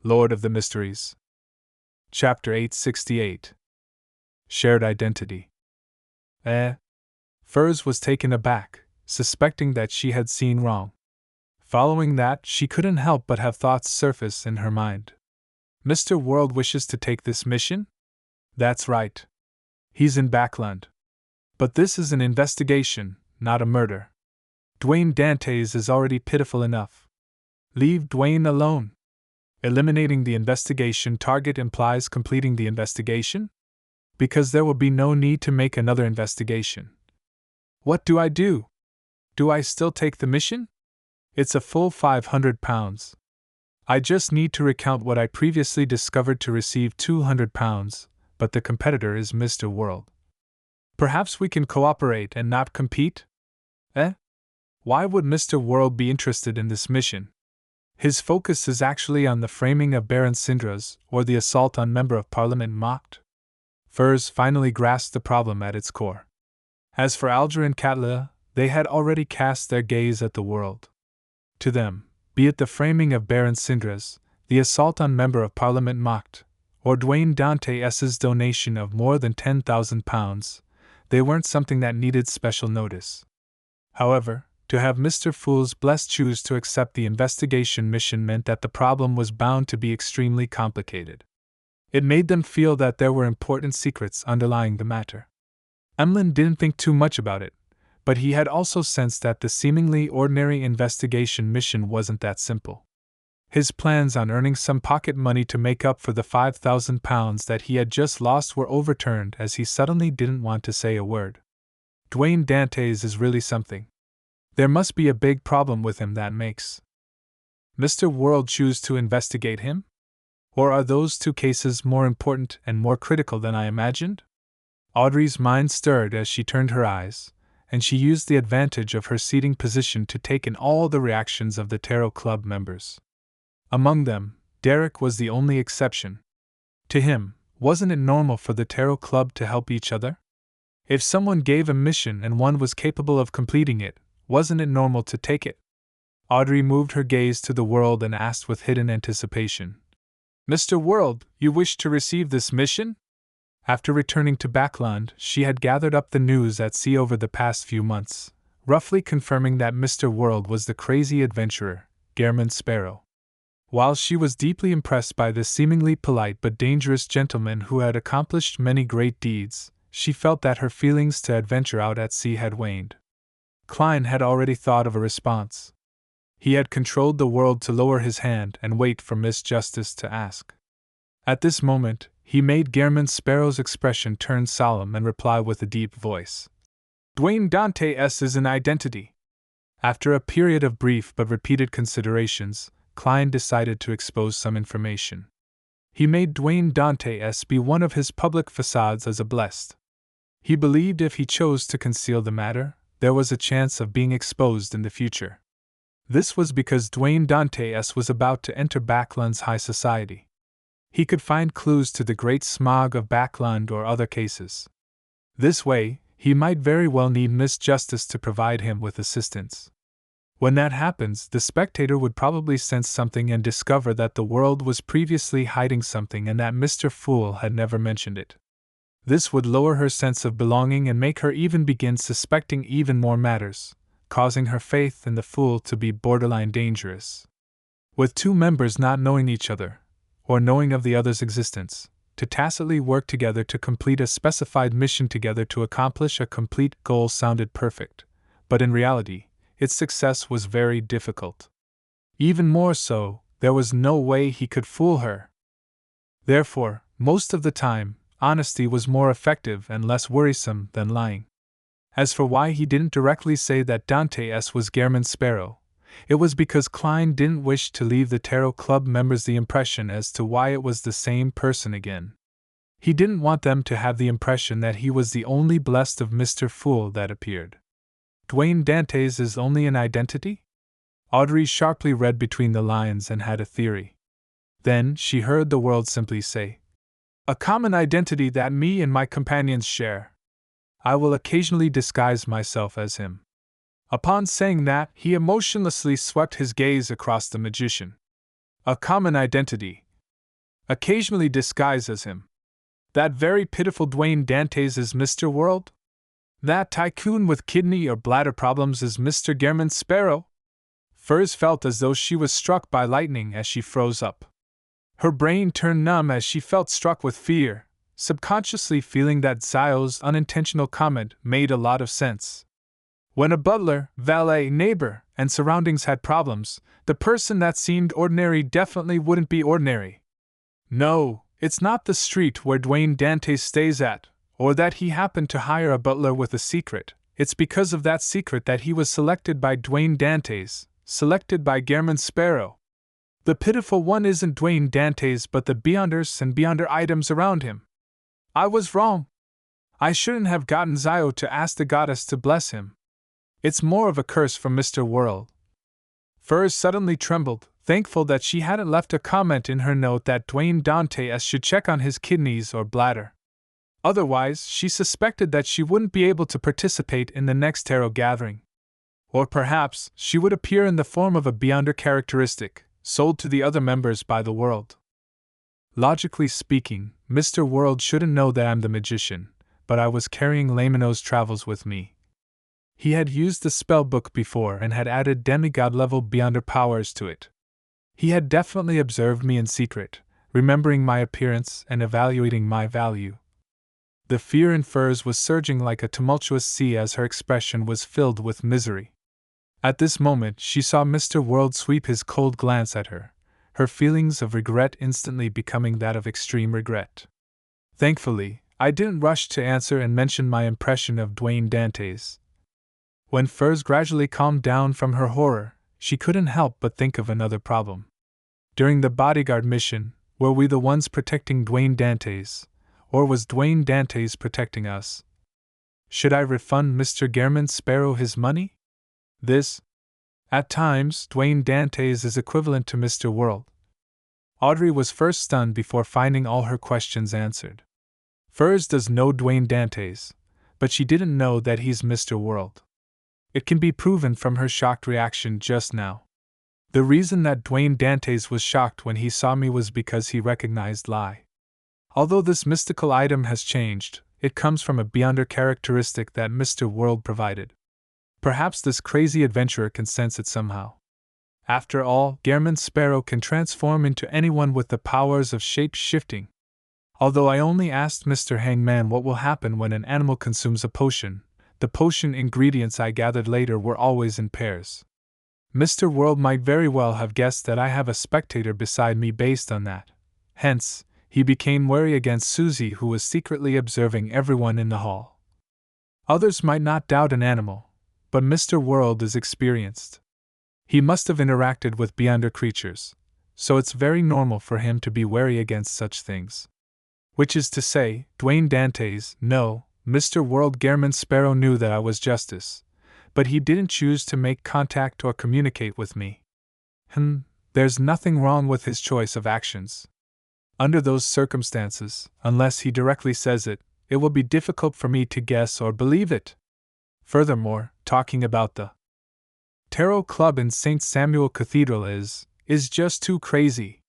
Lord of the Mysteries. Chapter 868. Shared Identity. Furs was taken aback, suspecting that she had seen wrong. Following that, she couldn't help but have thoughts surface in her mind. Mr. World wishes to take this mission? That's right. He's in Backland. But this is an investigation, not a murder. Dwayne Dantes is already pitiful enough. Leave Dwayne alone. Eliminating the investigation target implies completing the investigation? Because there will be no need to make another investigation. What do I do? Do I still take the mission? It's a full £500. I just need to recount what I previously discovered to receive £200, but the competitor is Mr. World. Perhaps we can cooperate and not compete? Why would Mr. World be interested in this mission? His focus is actually on the framing of Baron Syndra's or the assault on Member of Parliament mocked. Furs finally grasped the problem at its core. As for Alger and Catla, they had already cast their gaze at the world. To them, be it the framing of Baron Syndra's, the assault on Member of Parliament mocked, or Dwayne Dantes' donation of more than £10,000, they weren't something that needed special notice. However, to have Mr. Fool's Bless choose to accept the investigation mission meant that the problem was bound to be extremely complicated. It made them feel that there were important secrets underlying the matter. Emlyn didn't think too much about it, but he had also sensed that the seemingly ordinary investigation mission wasn't that simple. His plans on earning some pocket money to make up for the £5,000 that he had just lost were overturned as he suddenly didn't want to say a word. Dwayne Dantes is really something. There must be a big problem with him that makes Mr. World choose to investigate him? Or are those two cases more important and more critical than I imagined? Audrey's mind stirred as she turned her eyes, and she used the advantage of her seating position to take in all the reactions of the Tarot Club members. Among them, Derek was the only exception. To him, wasn't it normal for the Tarot Club to help each other? If someone gave a mission and one was capable of completing it, wasn't it normal to take it? Audrey moved her gaze to the world and asked with hidden anticipation. Mr. World, you wish to receive this mission? After returning to Backland, she had gathered up the news at sea over the past few months, roughly confirming that Mr. World was the crazy adventurer, Gairman Sparrow. While she was deeply impressed by this seemingly polite but dangerous gentleman who had accomplished many great deeds, she felt that her feelings to adventure out at sea had waned. Klein had already thought of a response. He had controlled the world to lower his hand and wait for Miss Justice to ask. At this moment, he made Gairman Sparrow's expression turn solemn and reply with a deep voice. Dwayne Dantes is an identity. After a period of brief but repeated considerations, Klein decided to expose some information. He made Dwayne Dantes be one of his public facades as a blessed. He believed if he chose to conceal the matter, there was a chance of being exposed in the future. This was because Dwayne Dantes was about to enter Backland's high society. He could find clues to the great smog of Backland or other cases. This way, he might very well need Miss Justice to provide him with assistance. When that happens, the spectator would probably sense something and discover that the world was previously hiding something and that Mr. Fool had never mentioned it. This would lower her sense of belonging and make her even begin suspecting even more matters, causing her faith in the Fool to be borderline dangerous. With two members not knowing each other, or knowing of the other's existence, to tacitly work together to complete a specified mission together to accomplish a complete goal sounded perfect, but in reality, its success was very difficult. Even more so, there was no way he could fool her. Therefore, most of the time, honesty was more effective and less worrisome than lying. As for why he didn't directly say that Dantes was Gairman Sparrow, it was because Klein didn't wish to leave the Tarot Club members the impression as to why it was the same person again. He didn't want them to have the impression that he was the only blessed of Mr. Fool that appeared. Dwayne Dantes is only an identity? Audrey sharply read between the lines and had a theory. Then she heard the world simply say, a common identity that me and my companions share. I will occasionally disguise myself as him. Upon saying that, he emotionlessly swept his gaze across the magician. A common identity, occasionally disguised as him. That very pitiful Dwayne Dantes is Mr. World? That tycoon with kidney or bladder problems is Mr. Gehrman Sparrow? Furs felt as though she was struck by lightning as she froze up. Her brain turned numb as she felt struck with fear, subconsciously feeling that Zio's unintentional comment made a lot of sense. When a butler, valet, neighbor, and surroundings had problems, the person that seemed ordinary definitely wouldn't be ordinary. No, it's not the street where Dwayne Dantes stays at, or that he happened to hire a butler with a secret. It's because of that secret that he was selected by Dwayne Dantes, selected by Gehrman Sparrow. The pitiful one isn't Dwayne Dantes but the Beyonders and Beyonder items around him. I was wrong. I shouldn't have gotten Zio to ask the goddess to bless him. It's more of a curse from Mr. World. Furs suddenly trembled, thankful that she hadn't left a comment in her note that Dwayne Dantes should check on his kidneys or bladder. Otherwise, she suspected that she wouldn't be able to participate in the next tarot gathering. Or perhaps, she would appear in the form of a Beyonder characteristic, sold to the other members by the World. Logically speaking, Mr. World shouldn't know that I'm the magician, but I was carrying Lamino's travels with me. He had used the spell book before and had added demigod-level Beyonder powers to it. He had definitely observed me in secret, remembering my appearance and evaluating my value. The fear in Furs was surging like a tumultuous sea as her expression was filled with misery. At this moment she saw Mr. World sweep his cold glance at her, her feelings of regret instantly becoming that of extreme regret. Thankfully, I didn't rush to answer and mention my impression of Dwayne Dantes. When Furs gradually calmed down from her horror, she couldn't help but think of another problem. During the bodyguard mission, were we the ones protecting Dwayne Dantes, or was Dwayne Dantes protecting us? Should I refund Mr. Gehrman Sparrow his money? At times, Dwayne Dantes is equivalent to Mr. World. Audrey was first stunned before finding all her questions answered. Furs does know Dwayne Dantes, but she didn't know that he's Mr. World. It can be proven from her shocked reaction just now. The reason that Dwayne Dantes was shocked when he saw me was because he recognized Lie. Although this mystical item has changed, it comes from a Beyonder characteristic that Mr. World provided. Perhaps this crazy adventurer can sense it somehow. After all, Gehrman Sparrow can transform into anyone with the powers of shape-shifting. Although I only asked Mr. Hangman what will happen when an animal consumes a potion, the potion ingredients I gathered later were always in pairs. Mr. World might very well have guessed that I have a spectator beside me based on that. Hence, he became wary against Susie, who was secretly observing everyone in the hall. Others might not doubt an animal, but Mr. World is experienced. He must have interacted with Beyonder creatures, so it's very normal for him to be wary against such things. Which is to say, Dwayne Dantes, no, Mr. World Gehrman Sparrow knew that I was Justice, but he didn't choose to make contact or communicate with me. There's nothing wrong with his choice of actions. Under those circumstances, unless he directly says it, it will be difficult for me to guess or believe it. Furthermore, talking about the Tarot Club in St. Samuel Cathedral is just too crazy.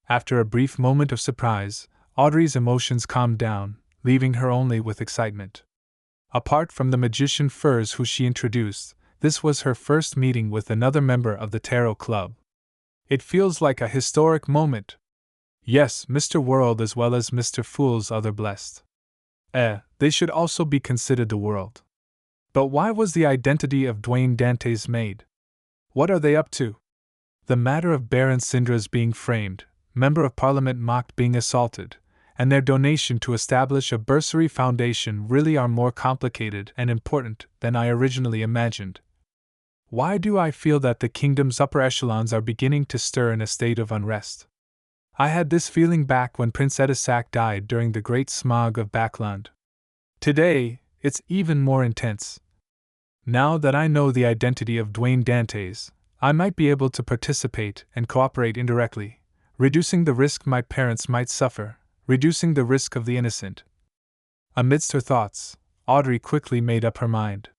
After a brief moment of surprise, Audrey's emotions calmed down, leaving her only with excitement. Apart from the magician Furs who she introduced, this was her first meeting with another member of the Tarot Club. It feels like a historic moment. Yes, Mr. World as well as Mr. Fool's other blessed. They should also be considered the World. But why was the identity of Dwayne Dantes made? What are they up to? The matter of Baron Syndra's being framed, Member of Parliament mocked being assaulted, and their donation to establish a bursary foundation really are more complicated and important than I originally imagined. Why do I feel that the kingdom's upper echelons are beginning to stir in a state of unrest? I had this feeling back when Prince Edisac died during the Great Smog of Backland. Today, it's even more intense. Now that I know the identity of Dwayne Dantes, I might be able to participate and cooperate indirectly, reducing the risk my parents might suffer, reducing the risk of the innocent. Amidst her thoughts, Audrey quickly made up her mind.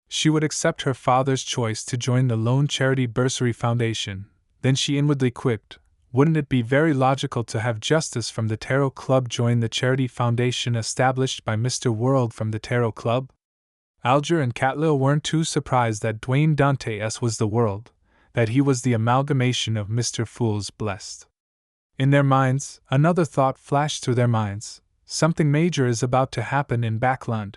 She would accept her father's choice to join the Lone Charity Bursary Foundation. Then she inwardly quipped, Wouldn't it be very logical to have Justice from the Tarot Club join the charity foundation established by Mr. World from the Tarot Club? Alger and Catlil weren't too surprised that Dwayne Dantes was the World, that he was the amalgamation of Mr. Fool's Blessed. In their minds, another thought flashed through their minds: something major is about to happen in Backland.